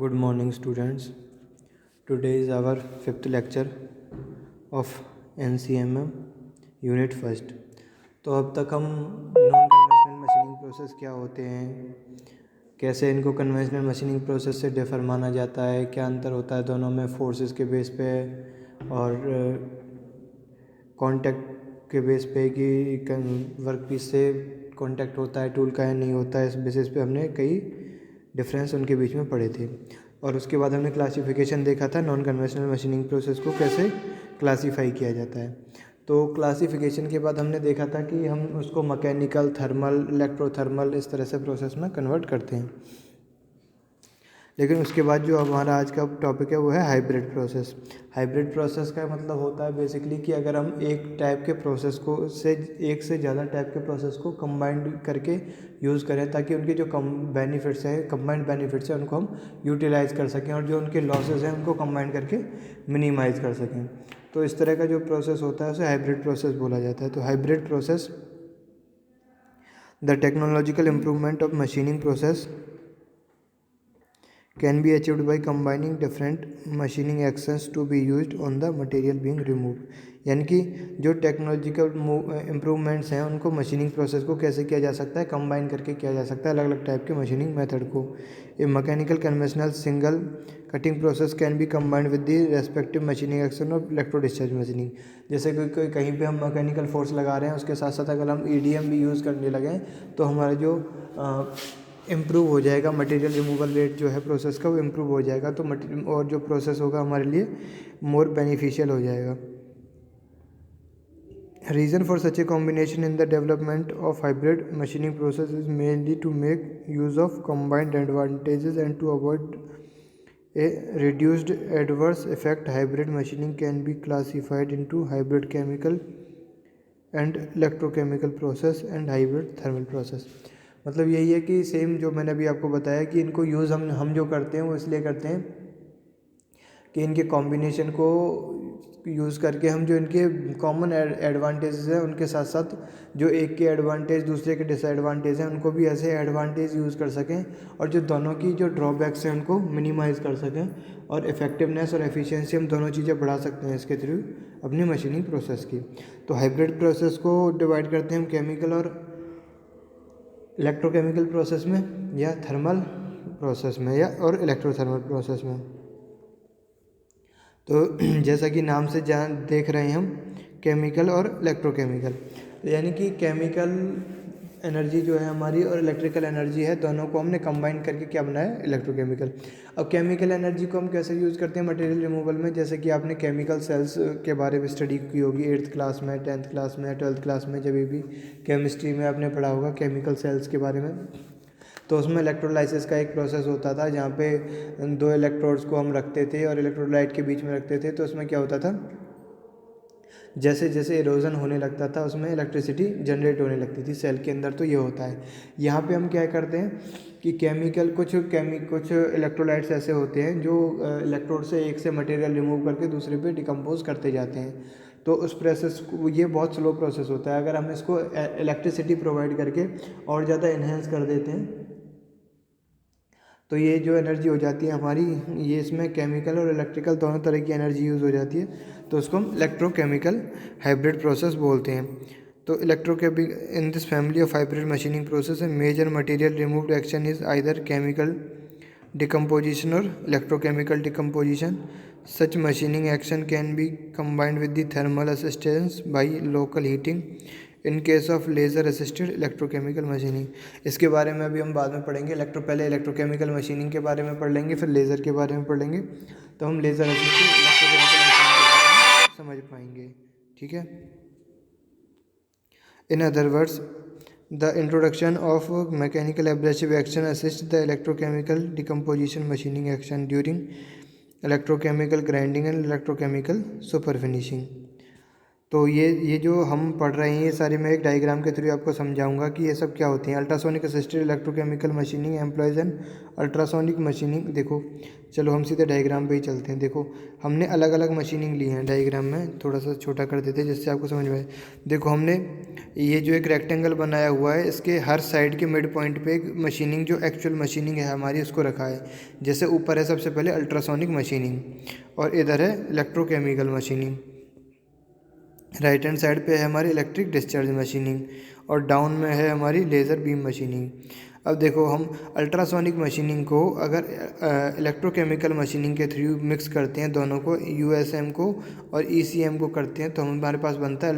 Good morning, students. Today is our fifth lecture of NCMM Unit First. तो अब तक हम नॉन कन्वेंशनल मशीनिंग प्रोसेस क्या होते हैं, कैसे इनको कन्वेंशनल मशीनिंग प्रोसेस से डिफर माना जाता है, क्या अंतर होता है दोनों में फोर्सेस के बेस पे और कांटेक्ट के बेस पे कि वर्क पीस से कांटेक्ट होता है टूल का या नहीं होता है, इस बेसिस पे हमने कई डिफरेंस उनके बीच में पड़े थे। और उसके बाद हमने क्लासिफिकेशन देखा था, नॉन कन्वेंशनल मशीनिंग प्रोसेस को कैसे क्लासीफाई किया जाता है। तो क्लासिफिकेशन के बाद हमने देखा था कि हम उसको मैकेनिकल, थर्मल, इलेक्ट्रोथर्मल इस तरह से प्रोसेस में कन्वर्ट करते हैं। लेकिन उसके बाद जो हमारा आज का टॉपिक है वो है हाइब्रिड प्रोसेस। हाइब्रिड प्रोसेस का मतलब होता है बेसिकली कि अगर हम एक टाइप के प्रोसेस को एक से ज़्यादा टाइप के प्रोसेस को कंबाइंड करके यूज़ करें, ताकि उनके जो बेनिफिट्स हैं, कंबाइंड बेनिफिट्स हैं, उनको हम यूटिलाइज़ कर सकें और जो उनके लॉसेस हैं उनको कंबाइंड करके मिनिमाइज़ कर सकें। तो इस तरह का जो प्रोसेस होता है उसे हाइब्रिड प्रोसेस बोला जाता है। तो hybrid process the technological improvement of machining process can be achieved by combining different machining actions to be used on the material being removed। यानी कि जो टेक्नोलॉजिकल इम्प्रूवमेंट्स हैं उनको मशीनिंग प्रोसेस को कैसे किया जा सकता है, कंबाइन करके किया जा सकता है अलग अलग टाइप के मशीनिंग मेथड को। A mechanical conventional single cutting process can be combined with the respective machining action of electro discharge machining. जैसे कोई कहीं पे हम मैकेनिकल फोर्स लगा रहे हैं, उसके साथ साथ अगर हम ईडीएम भी यूज़ करने लगें तो हमारा जो इम्प्रूव हो जाएगा, मटेरियल रिमूवल रेट जो है प्रोसेस का वो इम्प्रूव हो जाएगा। तो और जो प्रोसेस होगा हमारे लिए मोर बेनिफिशियल हो जाएगा। Reason for such a combination in the development of hybrid machining process is mainly to make use of combined advantages and to avoid a reduced adverse effect. Hybrid machining can be classified into hybrid chemical and electrochemical process and hybrid thermal process. मतलब यही है कि same जो मैंने अभी आपको बताया कि इनको यूज़ हम जो करते हैं वो इसलिए करते हैं कि इनके कॉम्बिनेशन को यूज़ करके हम जो इनके कॉमन एडवांटेजेस हैं उनके साथ साथ जो एक के एडवांटेज दूसरे के डिसएडवांटेज हैं उनको भी ऐसे एडवांटेज यूज़ कर सकें, और जो दोनों की जो ड्रॉबैक्स हैं उनको मिनिमाइज़ कर सकें, और इफ़ेक्टिवनेस और एफिशिएंसी हम दोनों चीज़ें बढ़ा सकते हैं इसके थ्रू अपनी मशीनिंग प्रोसेस की। तो हाइब्रिड प्रोसेस को डिवाइड करते हैं हम केमिकल और इलेक्ट्रोकेमिकल प्रोसेस में, या थर्मल प्रोसेस में, या और इलेक्ट्रोथर्मल प्रोसेस में। तो जैसा कि नाम से जान देख रहे हैं हम केमिकल और इलेक्ट्रोकेमिकल, यानी कि केमिकल एनर्जी जो है हमारी और इलेक्ट्रिकल एनर्जी है, दोनों को हमने कंबाइन करके क्या बनाया, इलेक्ट्रोकेमिकल। अब केमिकल एनर्जी को हम कैसे यूज़ करते हैं मटेरियल रिमूवल में, जैसे कि आपने केमिकल सेल्स के बारे में स्टडी की होगी 8th क्लास में, 10th क्लास में, 12th क्लास में, जब भी केमिस्ट्री में आपने पढ़ा होगा केमिकल सेल्स के बारे में। तो उसमें इलेक्ट्रोलाइसिस का एक प्रोसेस होता था जहाँ पे 2 इलेक्ट्रोड्स को हम रखते थे और इलेक्ट्रोलाइट के बीच में रखते थे। तो उसमें क्या होता था, जैसे जैसे इरोजन होने लगता था उसमें इलेक्ट्रिसिटी जनरेट होने लगती थी सेल के अंदर। तो ये होता है यहाँ पे हम क्या करते हैं कि कुछ इलेक्ट्रोलाइट्स ऐसे होते हैं जो इलेक्ट्रोड से एक से मटेरियल रिमूव करके दूसरे पे डिकम्पोज करते जाते हैं। तो उस प्रोसेस को, ये बहुत स्लो प्रोसेस होता है, अगर हम इसको इलेक्ट्रिसिटी प्रोवाइड करके और ज़्यादा इन्हेंस कर देते हैं तो ये जो एनर्जी हो जाती है हमारी, ये इसमें केमिकल और इलेक्ट्रिकल दोनों तरह की एनर्जी यूज़ हो जाती है। तो उसको हम इलेक्ट्रोकेमिकल हाइब्रिड प्रोसेस बोलते हैं। तो in this family of hybrid machining process major material removed action is either chemical decomposition और electrochemical decomposition. Such machining action can be combined with the thermal assistance by local heating in case of laser assisted electrochemical machining. इसके बारे में अभी हम बाद में पढ़ेंगे। पहले इलेक्ट्रोकेमिकल मशीनिंग के बारे में पढ़ लेंगे, फिर लेज़र के बारे में पढ़ लेंगे, तो हम लेज़र असिस्टेड इलेक्ट्रोकेमिकल मशीनिंग के बारे में समझ पाएंगे। ठीक है। In other words the introduction of mechanical abrasive action assist the electrochemical decomposition machining action during electrochemical grinding and electrochemical super finishing. तो ये जो हम पढ़ रहे हैं ये सारे मैं एक डायग्राम के थ्रू आपको समझाऊंगा कि ये सब क्या होती हैं। Ultrasonic assisted electrochemical machining employees and ultrasonic machining. देखो चलो हम सीधे डायग्राम पे ही चलते हैं। देखो हमने अलग अलग मशीनिंग ली है, डायग्राम में थोड़ा सा छोटा कर देते हैं जिससे आपको समझ में आए। देखो हमने ये जो एक रेक्टेंगल बनाया हुआ है इसके हर साइड के मिड पॉइंट पे एक मशीनिंग जो एक्चुअल मशीनिंग है हमारी उसको रखा है। जैसे ऊपर है सबसे पहले अल्ट्रासोनिक मशीनिंग और इधर है electrochemical machining. Right hand side पे है हमारी इलेक्ट्रिक डिस्चार्ज मशीनिंग और डाउन में है हमारी लेज़र बीम मशीनिंग। अब देखो हम अल्ट्रासोनिक मशीनिंग को अगर इलेक्ट्रोकेमिकल मशीनिंग के थ्रू मिक्स करते हैं दोनों को, यूएसएम को और ईसीएम को करते हैं तो हमारे पास बनता है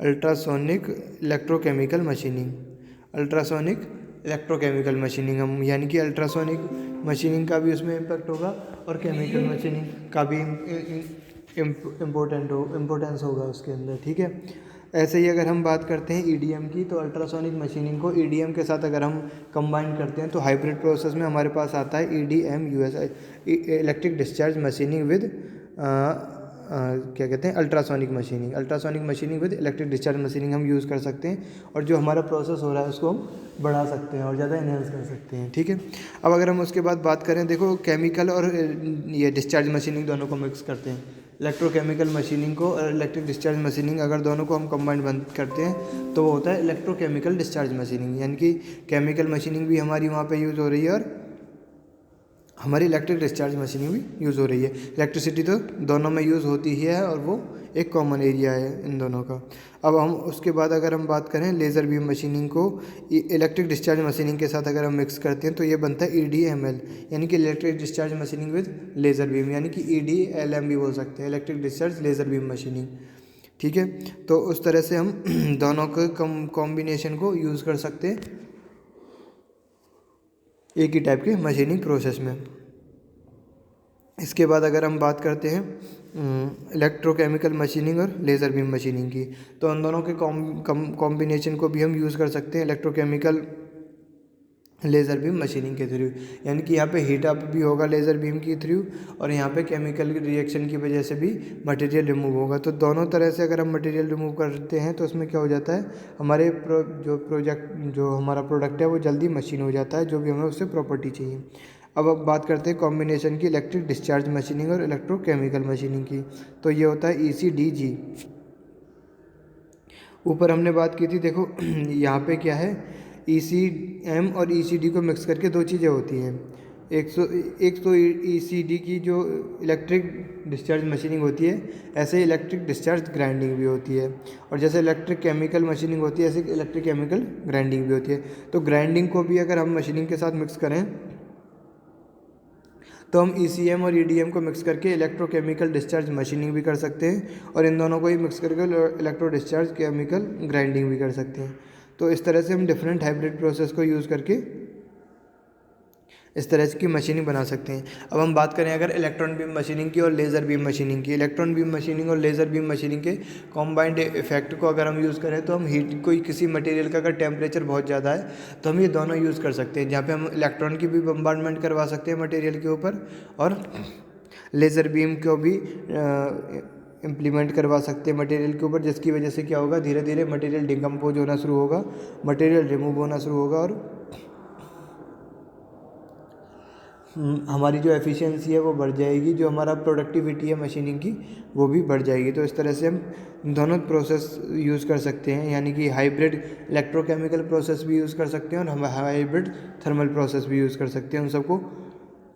ultrasonic electrochemical machining. Ultrasonic electrochemical machining हम यानी कि अल्ट्रासोनिक मशीनिंग का भी उसमें इम्पैक्ट होगा और केमिकल मशीनिंग का भी इम्पोर्टेंस होगा उसके अंदर, ठीक है। ऐसे ही अगर हम बात करते हैं ईडीएम की, तो अल्ट्रासोनिक मशीनिंग को ईडीएम के साथ अगर हम कंबाइन करते हैं तो हाइब्रिड प्रोसेस में हमारे पास आता है EDM USI, electric discharge machining with क्या कहते हैं ultrasonic machining with electric discharge machining हम यूज़ कर सकते हैं और जो हमारा प्रोसेस हो रहा है उसको हम बढ़ा सकते हैं और ज़्यादा इनहेंस कर सकते हैं, ठीक है। अब अगर हम उसके बाद बात करें, देखो केमिकल और ये डिस्चार्ज मशीनिंग दोनों को मिक्स करते हैं। इलेक्ट्रोकेमिकल मशीनिंग को और इलेक्ट्रिक डिस्चार्ज मशीनिंग अगर दोनों को हम कंबाइन बंद करते हैं तो वो होता है इलेक्ट्रोकेमिकल डिस्चार्ज मशीनिंग, यानी कि केमिकल मशीनिंग भी हमारी वहाँ पे यूज़ हो रही है और हमारी इलेक्ट्रिक डिस्चार्ज मशीनिंग भी यूज़ हो रही है। इलेक्ट्रिसिटी तो दोनों में यूज़ होती ही है और वो एक कॉमन एरिया है इन दोनों का। अब हम उसके बाद अगर हम बात करें लेज़र बीम मशीनिंग को इलेक्ट्रिक डिस्चार्ज मशीनिंग के साथ अगर हम मिक्स करते हैं तो ये बनता है EDML, यानी कि electric discharge machining with laser beam, यानी कि EDLM भी बोल सकते हैं, electric discharge laser beam machining, ठीक है। तो उस तरह से हम दोनों के कॉम्बिनेशन को यूज़ कर सकते हैं एक ही टाइप के मशीनिंग प्रोसेस में। इसके बाद अगर हम बात करते हैं इलेक्ट्रोकेमिकल मशीनिंग और लेज़र बीम मशीनिंग की, तो उन दोनों के कॉम्बिनेशन को भी हम यूज़ कर सकते हैं इलेक्ट्रोकेमिकल लेज़र बीम मशीनिंग के थ्रू, यानी कि यहाँ पे हीट अप भी होगा लेज़र बीम के थ्रू और यहाँ पे केमिकल रिएक्शन की वजह से भी मटेरियल रिमूव होगा। तो दोनों तरह से अगर हम मटेरियल रिमूव करते हैं तो उसमें क्या हो जाता है, हमारे जो हमारा प्रोडक्ट है वो जल्दी मशीन हो जाता है, जो भी हमें उससे प्रॉपर्टी चाहिए। अब बात करते हैं कॉम्बिनेशन की इलेक्ट्रिक डिस्चार्ज मशीनिंग और इलेक्ट्रोकेमिकल मशीनिंग की, तो ये होता है ECDG। ऊपर हमने बात की थी, देखो यहाँ पे क्या है, ECM और ECD को मिक्स करके दो चीज़ें होती हैं। एक तो ECD की जो इलेक्ट्रिक डिस्चार्ज मशीनिंग होती है, ऐसे ही इलेक्ट्रिक डिस्चार्ज ग्राइंडिंग भी होती है, और जैसे इलेक्ट्रिक केमिकल मशीनिंग होती है ऐसे इलेक्ट्रिक केमिकल ग्राइंडिंग भी होती है। तो ग्राइंडिंग को भी अगर हम मशीनिंग के साथ मिक्स करें तो हम ECM और EDM को मिक्स करके इलेक्ट्रोकेमिकल डिस्चार्ज मशीनिंग भी कर सकते हैं और इन दोनों को ही मिक्स करके इलेक्ट्रो डिस्चार्ज केमिकल ग्राइंडिंग भी कर सकते हैं। तो इस तरह से हम डिफरेंट हाइब्रिड प्रोसेस को यूज़ करके इस तरह की मशीनिंग बना सकते हैं। अब हम बात करें अगर इलेक्ट्रॉन बीम मशीनिंग की और लेज़र बीम मशीनिंग की, इलेक्ट्रॉन बीम मशीनिंग और लेज़र बीम मशीनिंग के कॉम्बाइंड इफेक्ट को अगर हम यूज़ करें तो हम हीट कोई किसी मटेरियल का अगर टेम्परेचर बहुत ज़्यादा है तो हम ये दोनों यूज़ कर सकते हैं, जहाँ पे हम इलेक्ट्रॉन की भी बम्बार्डमेंट करवा सकते हैं मटेरियल के ऊपर और लेज़र बीम को भी इम्प्लीमेंट करवा सकते हैं मटेरियल के ऊपर, जिसकी वजह से क्या होगा, धीरे धीरे मटेरियल डिकम्पोज होना शुरू होगा, मटेरियल रिमूव होना शुरू होगा और हमारी जो एफिशिएंसी है वो बढ़ जाएगी, जो हमारा प्रोडक्टिविटी है मशीनिंग की वो भी बढ़ जाएगी। तो इस तरह से हम दोनों प्रोसेस यूज़ कर सकते हैं, यानी कि हाइब्रिड इलेक्ट्रोकेमिकल प्रोसेस भी यूज़ कर सकते हैं और हम हाइब्रिड थर्मल प्रोसेस भी यूज़ कर सकते हैं, उन सबको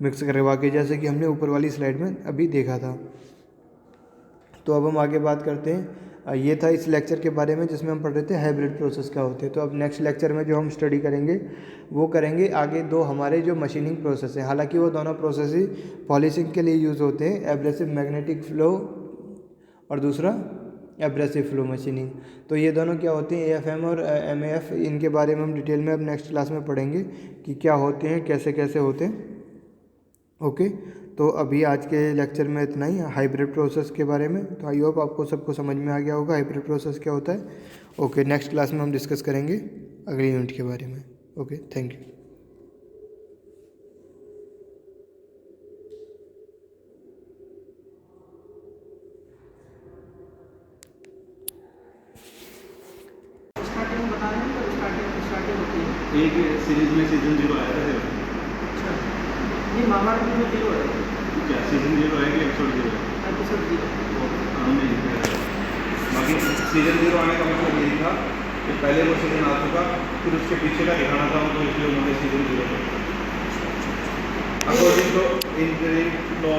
मिक्स करवा के, जैसे कि हमने ऊपर वाली स्लाइड में अभी देखा था। तो अब हम आगे बात करते हैं, ये था इस लेक्चर के बारे में जिसमें हम पढ़ रहे थे हाइब्रिड प्रोसेस क्या होते हैं। तो अब नेक्स्ट लेक्चर में जो हम स्टडी करेंगे वो करेंगे आगे दो हमारे जो मशीनिंग प्रोसेस है, हालांकि वो दोनों प्रोसेस ही पॉलिशिंग के लिए यूज़ होते हैं, एब्रेसिव मैग्नेटिक फ्लो और दूसरा एब्रेसिव फ्लो मशीनिंग। तो ये दोनों क्या होते हैं, AFM और MAF, इनके बारे में हम डिटेल में अब नेक्स्ट क्लास में पढ़ेंगे कि क्या होते हैं, कैसे कैसे होते हैं। ओके, तो अभी आज के लेक्चर में इतना ही हाइब्रिड प्रोसेस के बारे में। तो आई होप आपको सबको समझ में आ गया होगा हाइब्रिड प्रोसेस क्या होता है। ओके, नेक्स्ट क्लास में हम डिस्कस करेंगे अगले यूनिट के बारे में। Okay, thank you. में सीजन 0 आया था सिर्फ। अच्छा, ये महाभारत में जो 0 है, क्या सीजन 0 है कि एपिसोड 0 है? एपिसोड 0। हमने लिखा है। बाकी सीजन 0 आने का मतलब यही था कि पहले वो सीजन आ चुका, फिर उसके पीछे का दिखाना था उनको, इसलिए उन्होंने season 0 according to engineering law